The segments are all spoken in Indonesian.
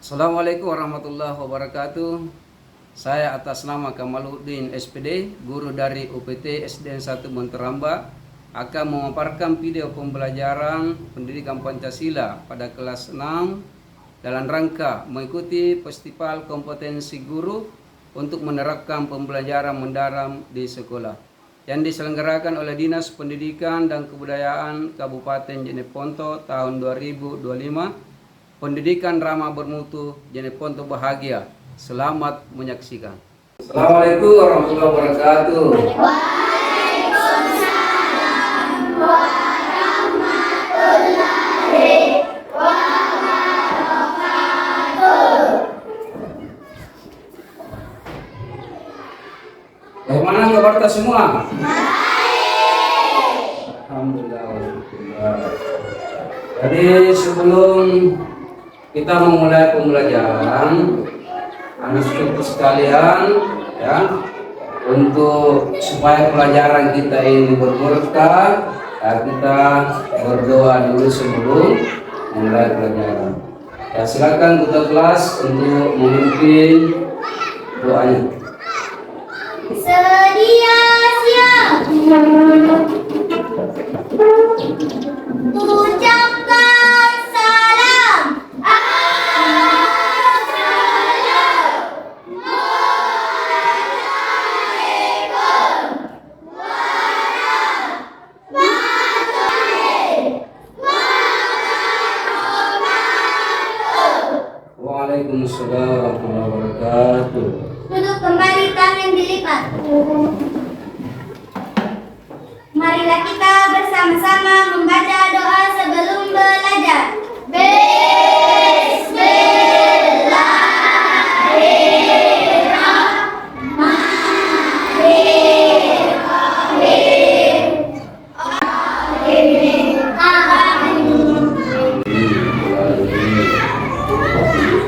Assalamualaikum warahmatullahi wabarakatuh. Saya atas nama Kamaluddin SPD, guru dari UPT SDN 1 Monteramba, akan memaparkan video pembelajaran pendidikan Pancasila pada kelas 6 dalam rangka mengikuti Festival Kompetensi Guru untuk menerapkan pembelajaran mendalam di sekolah yang diselenggarakan oleh Dinas Pendidikan dan Kebudayaan Kabupaten Jeneponto tahun 2025. Pendidikan ramah bermutu, Jeneponto bahagia. Selamat menyaksikan. Assalamualaikum warahmatullahi wabarakatuh. Waalaikumsalam warahmatullahi wabarakatuh. Bagaimana kabar kita semua? Baik. Alhamdulillah. Jadi sebelum kita memulai pembelajaran, anak-anak sekalian, ya, untuk supaya pelajaran kita ini berberkah, kita berdoa dulu sebelum mulai pelajaran. Ya, silakan ketua kelas untuk memimpin doanya. Sedia siap. Ucapkan salam. Assalamualaikum warahmatullahi wabarakatuh. Waalaikumsalam warahmatullahi wabarakatuh. Duduk kembali, tangan dilipat. Marilah kita bersama-sama membaca doa sebelum belajar.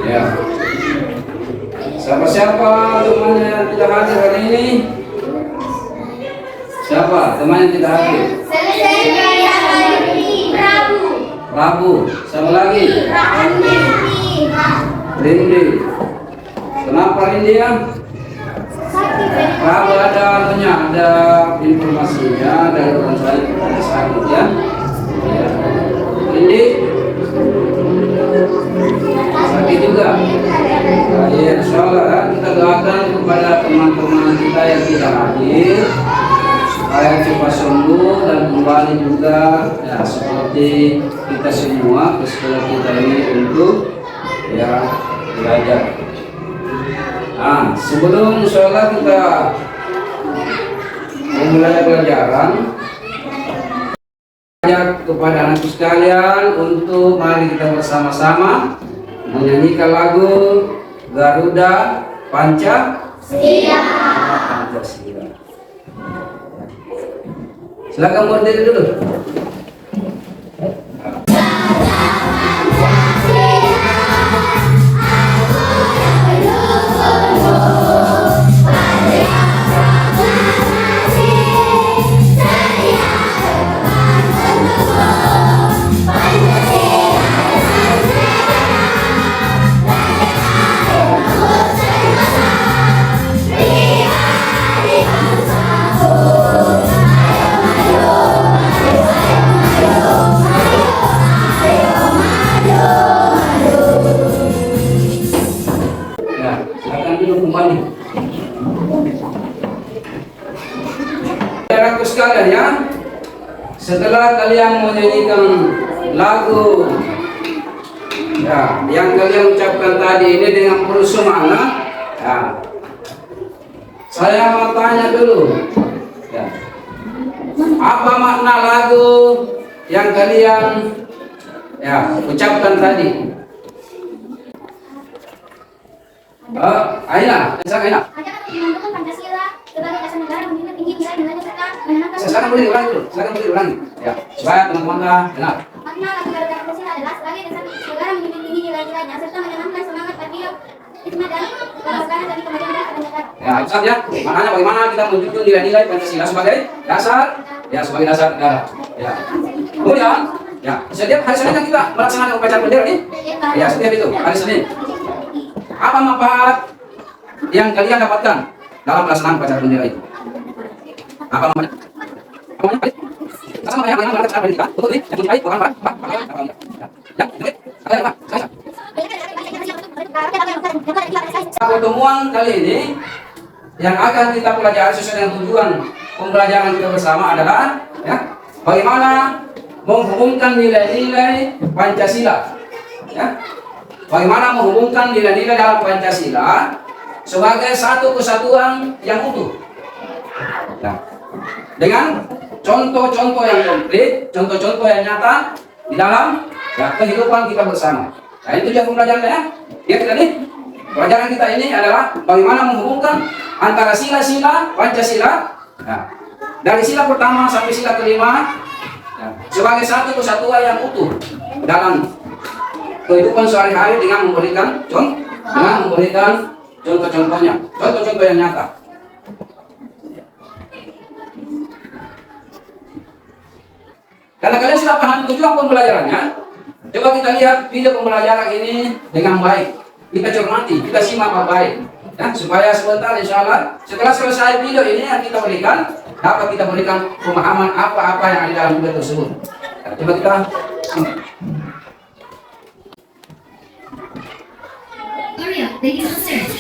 Ya. Siapa teman yang tidak hadir hari ini? Siapa teman yang tidak hadir? Prabu. Siapa lagi? Rindi. Kenapa Rindi ya? Prabu ada informasinya dari orang sakit ya. Rindi sakit juga. Ya, insyaallah kita doakan kepada teman-teman kita yang tidak hadir supaya cepat sembuh dan kembali juga ya, seperti kita semua ke sekolah kita ini untuk ya belajar. Nah, sebelum insyaallah kita memulai pelajaran, ajak kepada anak sekalian untuk mari kita bersama-sama menyanyikan lagu Garuda Pancasila. Silakan berdiri dulu. Saudaraku sekalian ya, setelah kalian menyanyikan lagu ya, yang kalian ucapkan tadi ini dengan penuh semangat ya, saya mau tanya dulu ya, apa makna lagu yang kalian ya ucapkan tadi? Aina, Aina. Mendukung Pancasila sebagai dasar negara menjunjung tinggi nilai-nilai serta menanamkan. Silakan berdiri ulangi. Ya, supaya teman-teman dengar. Makna lagu Garuda Pancasila adalah sebagai dasar negara menjunjung tinggi nilai-nilainya serta menanamkan semangat patriotisme dan kebangsaan dan kemajuan bangsa dan negara. Ya, Ustaz ya. Maknanya bagaimana kita menjunjung nilai-nilai Pancasila sebagai dasar negara. Ya. Kemudian, ya, setiap hari Senin kan kita melaksanakan upacara bendera nih. Ya, setiap itu hari Senin. Apa manfaat yang kalian dapatkan dalam pelaksanaan upacara bendera itu? Apa manfaatnya? Apa manfaatnya? Sama yang melakukan pendidikan, betul ini, yang mencintai orang Barat, ya, oke. Pertemuan kali ini yang akan kita pelajari sesuai dengan tujuan pembelajaran kita bersama adalah ya, bagaimana menghubungkan nilai-nilai Pancasila, ya, bagaimana menghubungkan nilai-nilai dalam Pancasila sebagai satu kesatuan yang utuh, ya, dengan contoh-contoh yang konkret, contoh-contoh yang nyata di dalam ya, kehidupan kita bersama. Nah, itu tujuan pembelajarannya ya. Lihat tadi, pelajaran kita ini adalah bagaimana menghubungkan antara sila-sila Pancasila, ya, dari sila pertama sampai sila kelima, ya, sebagai satu kesatuan yang utuh dalam kehidupan sehari-hari dengan memberikan contoh-contohnya, contoh-contoh yang nyata. Karena kalian sudah paham tujuan pembelajarannya, coba kita lihat video pembelajaran ini dengan baik. Kita cermati, kita simak baik, ya, supaya sebentar insya Allah setelah selesai video ini yang kita berikan, dapat kita berikan pemahaman apa-apa yang ada dalam video tersebut. Ya, coba kita simak. Maria, take it upstairs.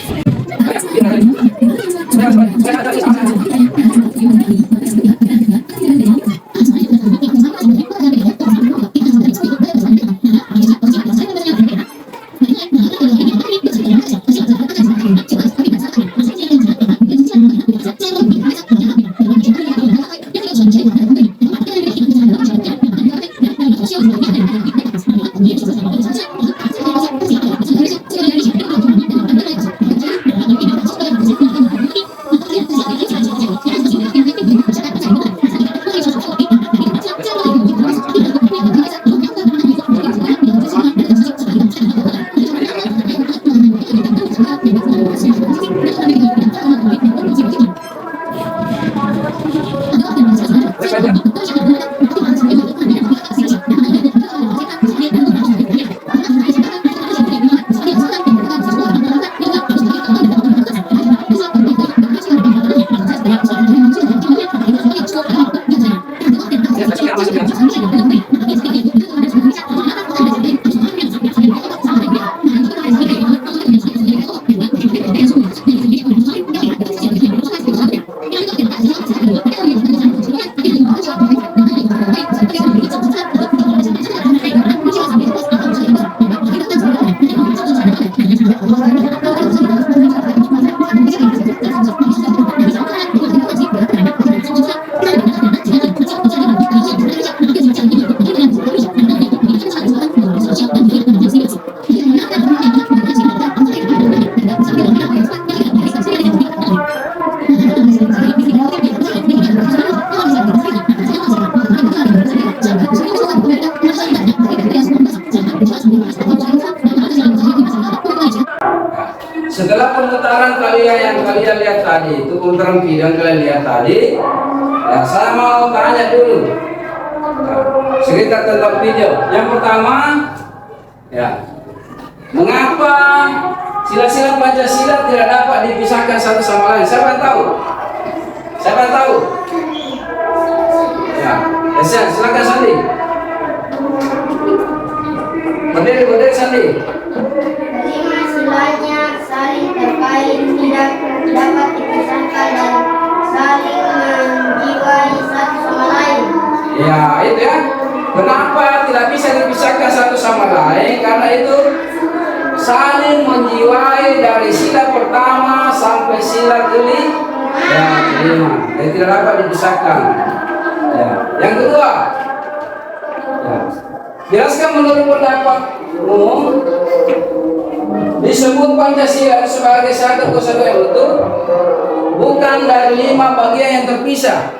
Setelah pemutaran kalian yang kalian lihat tadi, itu pemutaran video yang kalian lihat tadi, ya, saya mau tanya dulu, nah, sekitar tentang video. Yang pertama, ya, mengapa sila-sila Pancasila tidak dapat dipisahkan satu sama lain? Siapa yang tahu? Siapa yang tahu? Ya, silakan Sandi. Berdiri Sandi. Kelima silanya saling terkait, tidak dapat dipisahkan dan saling menjiwai satu sama lain. Ya, itu ya. Kenapa tidak bisa dipisahkan satu sama lain? Karena itu saling menjiwai dari sila pertama sampai sila kelima. Jadi tidak dapat dipisahkan. Ya. Yang kedua, ya, jelaskan menurut pendapat umum disebut Pancasila sebagai satu kesatuan yang utuh bukan dari 5 bagian yang terpisah.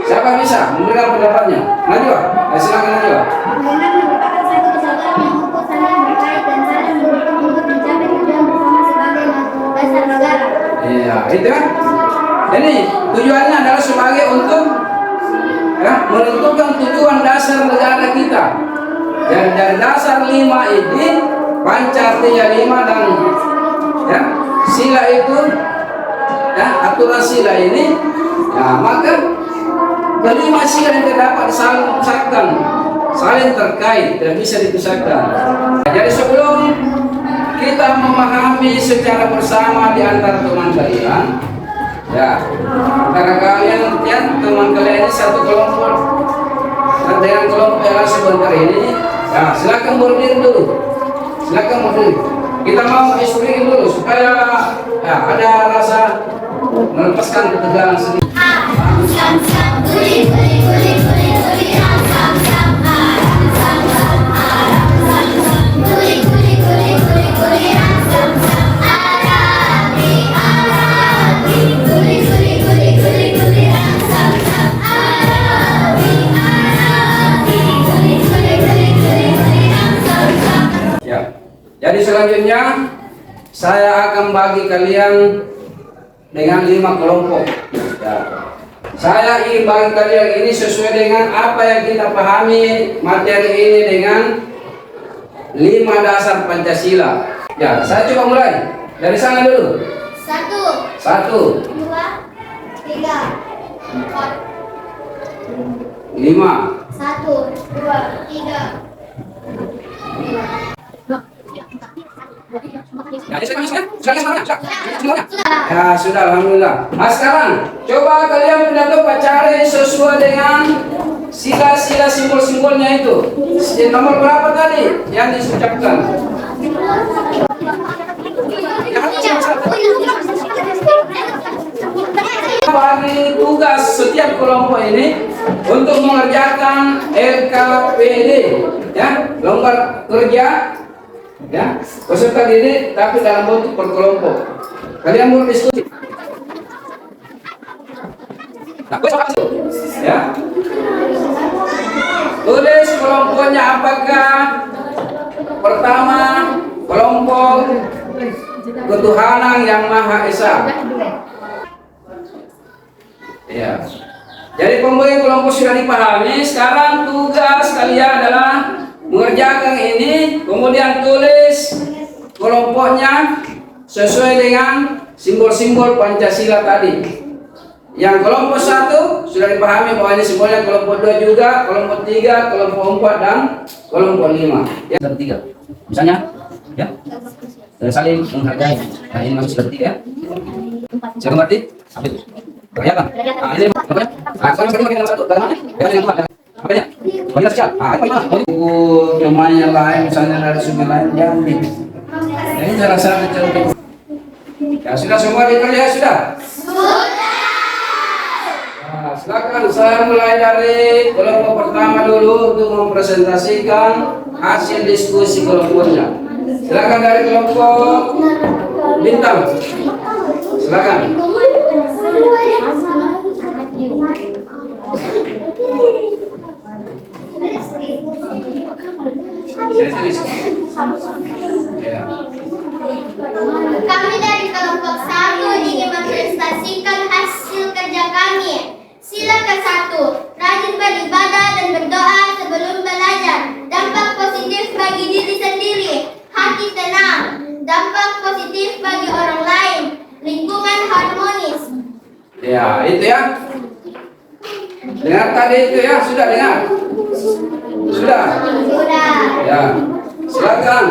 Siapa bisa memberikan pendapatnya? Najwa, silakan Najwa. Dengan merupakan satu kesatuan yang utuh, saling berkait dan saling mendukung untuk mencapai tujuan bersama sebagai dasar negara. Iya, itu kan. Jadi tujuannya adalah sebagai untuk ya, menentukan tujuan dasar negara kita. Dan dari dasar 5 ini Panca artinya 5 dan ya, sila itu ya, aturan sila ini ya, maka kelima sila yang terdapat saling memisahkan, saling terkait, tidak bisa dipisahkan. Jadi sebelum kita memahami secara bersama di antara teman kalian, ya, antara kalian ya, teman kalian ini satu kelompok dan dengan kelompok yang sebentar ini, ya, silakan berdiri dulu, silakan berdiri. Kita mau explain dulu supaya ya, ada rasa melepaskan ketegangan sedikit. Ya. Jadi selanjutnya saya akan bagi kalian dengan 5 kelompok. Ya. Saya ingin bagi kalian ini sesuai dengan apa yang kita pahami materi ini dengan 5 dasar Pancasila. Ya, saya coba mulai dari sana dulu. 1, 2, 3, 4. 5. 1, 2, 3. Ya, semuanya. Ya, sudah, alhamdulillah. Nah, sekarang coba kalian pidato cari sesuai dengan sila-sila simbol-simbolnya itu. Nomor berapa tadi yang diucapkan? Bagi tugas setiap kelompok ini untuk mengerjakan LKPD, ya, lomba kerja, ya, peserta didik, tapi dalam bentuk berkelompok. Kalian berdiskusi. Nah, ya. Tulis kelompoknya apakah pertama kelompok ketuhanan yang Maha Esa. Ya. Jadi pembagian kelompok sudah dipahami. Sekarang tugas kalian adalah mengerjakan ini, kemudian tulis kelompoknya sesuai dengan simbol-simbol Pancasila tadi. Yang kelompok 1 sudah dipahami bahwa ini simbolnya, kelompok 2 juga, kelompok 3, kelompok 4 dan kelompok 5. Ya, ada 3. Misalnya, ya, saling menghargai. Nah, ini masuk sudah 3 ya. Saya mengerti? Apa itu? Kelihatan? Nah, ini kelompoknya. Nah, sekarang kita nomor 1. Bagaimana? Bagaimana yang kedua? Apa ya? Bagaimana sosial? Ah, itu bagaimana? Temannya lain, misalnya dari sungai lain, jangan gitu. Nah, ini cara saya mencoba. Ya, sudah semua dikerja sudah? Nah, silakan saya mulai dari kelompok pertama dulu untuk mempresentasikan hasil diskusi kelompoknya. Silakan dari kelompok bintang. Silakan. Ya. Kami dari kelompok 1 ingin mempresentasikan hasil kerja kami. Sila ke-1, rajin beribadah dan berdoa sebelum belajar. Dampak positif bagi diri sendiri, hati tenang. Dampak positif bagi orang lain, lingkungan harmonis. Ya, itu ya. Dengar tadi itu ya, sudah dengar? Sudah? Sudah. Ya, silakan.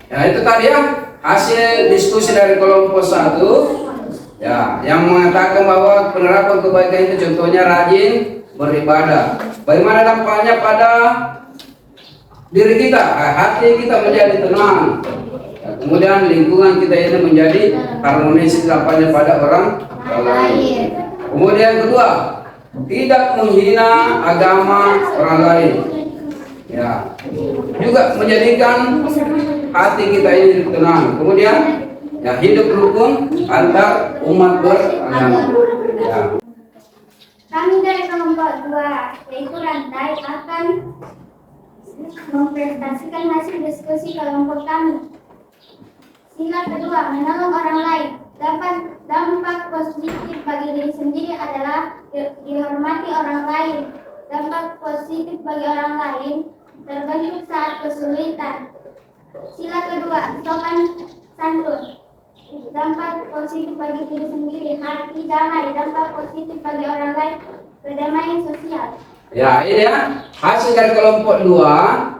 Ya, itu tadi ya hasil diskusi dari kelompok 1. Ya, yang mengatakan bahwa penerapan kebaikan itu contohnya rajin beribadah. Bagaimana dampaknya pada diri kita? Hati kita menjadi tenang. Ya, kemudian lingkungan kita ini menjadi harmonis dampaknya pada orang lain. Kemudian kedua, tidak menghina agama orang lain. Ya, juga menjadikan hati kita ini tenang. Kemudian ya, hidup rukun antar umat beragama. Ya. Kami dari kelompok 2, yaitu rantai, akan mempresentasikan hasil diskusi kelompok kami. Sila kedua, menolong orang lain. Dampak positif bagi diri sendiri adalah dihormati orang lain. Dampak positif bagi orang lain terbentuk saat kesulitan. Sila kedua, sopan santun. Dampak positif bagi diri sendiri, hati damai. Dampak positif bagi orang lain, perdamaian sosial. Ya, ini ya hasil dari kelompok 2.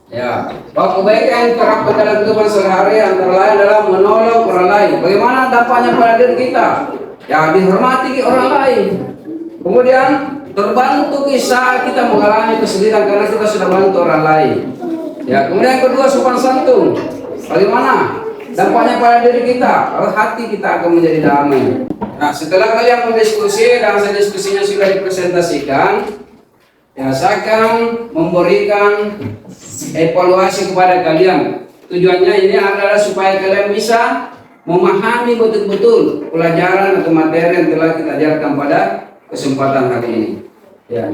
Ya, bahwa kebaikan yang terapkan dalam kehidupan sehari-hari antara lain adalah menolong orang lain. Bagaimana dampaknya pada diri kita? Ya, dihormati orang lain. Kemudian terbantu kisah kita mengalami kesulitan karena kita sudah bantu orang lain. Ya, kemudian yang kedua sopan santun. Bagaimana dampaknya pada diri kita? Kalau hati kita akan menjadi damai. Nah, setelah kalian berdiskusi dan hasil diskusinya sudah dipresentasikan, ya, saya akan memberikan evaluasi kepada kalian. Tujuannya ini adalah supaya kalian bisa memahami betul-betul pelajaran atau materi yang telah kita ajarkan pada kesempatan hari ini. Ya.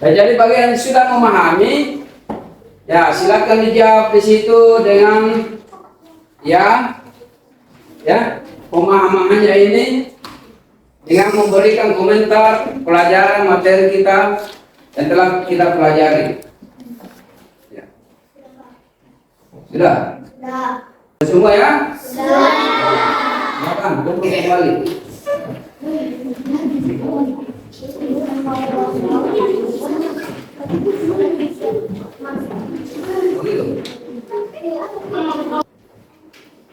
Ya, jadi bagi yang sudah memahami, ya silakan dijawab di situ dengan ya pemahamannya ini dengan memberikan komentar pelajaran materi kita yang telah kita pelajari. Ya. Sudah? Semua ya? Sudah. Makan, kumpul kembali.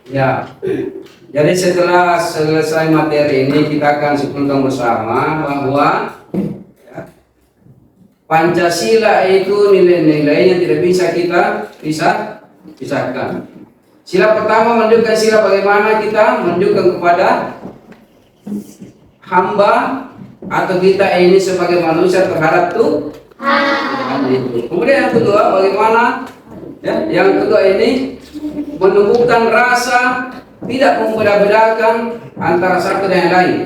Ya, jadi setelah selesai materi ini kita akan simpulkan bersama bahwa ya, Pancasila itu nilai-nilai yang tidak bisa kita pisahkan. Sila pertama menunjukkan sila bagaimana kita menunjukkan kepada hamba atau kita ini sebagai manusia terhadap Tuhan itu. Kemudian yang kedua bagaimana ya, yang kedua ini menumbuhkan rasa tidak membeda-bedakan antara satu dan yang lain,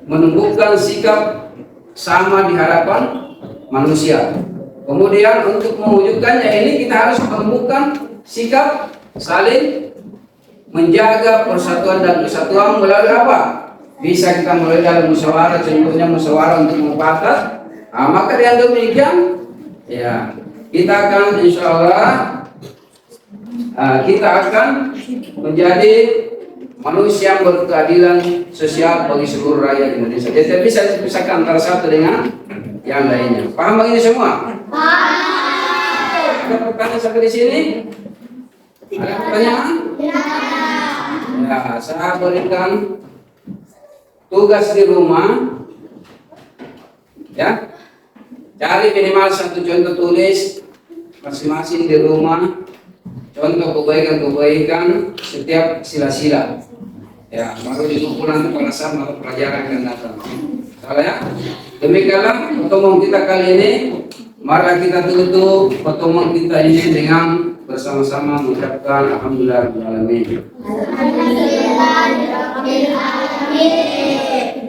menumbuhkan sikap sama di hadapan manusia. Kemudian untuk mewujudkannya ini kita harus menumbuhkan sikap saling menjaga persatuan dan kesatuan melalui apa? Bisa kita mulai dalam musyawarah, contohnya musyawarah untuk mufakat. Maka dengan demikian ya kita akan insya Allah kita akan menjadi manusia yang berkeadilan sosial bagi seluruh rakyat Indonesia. Jadi bisa dipisahkan antara satu dengan yang lainnya. Paham begini semua? Ada pertanyaan sampai di sini? Ada pertanyaan? Ya, saya berikan tugas di rumah. Ya, cari minimal satu contoh tulis masing-masing di rumah. Contoh kebaikan-kebaikan setiap sila-sila. Ya, baru dikumpulkan pada saat mata pelajaran yang datang. Salah ya? Demikianlah pertemuan kita kali ini. Mari kita tutup pertemuan kita ini dengan bersama-sama mengucapkan alhamdulillahirabbil alamin.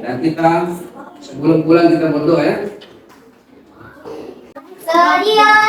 Dan kita sebelum pulang kita berdoa ya. Sedia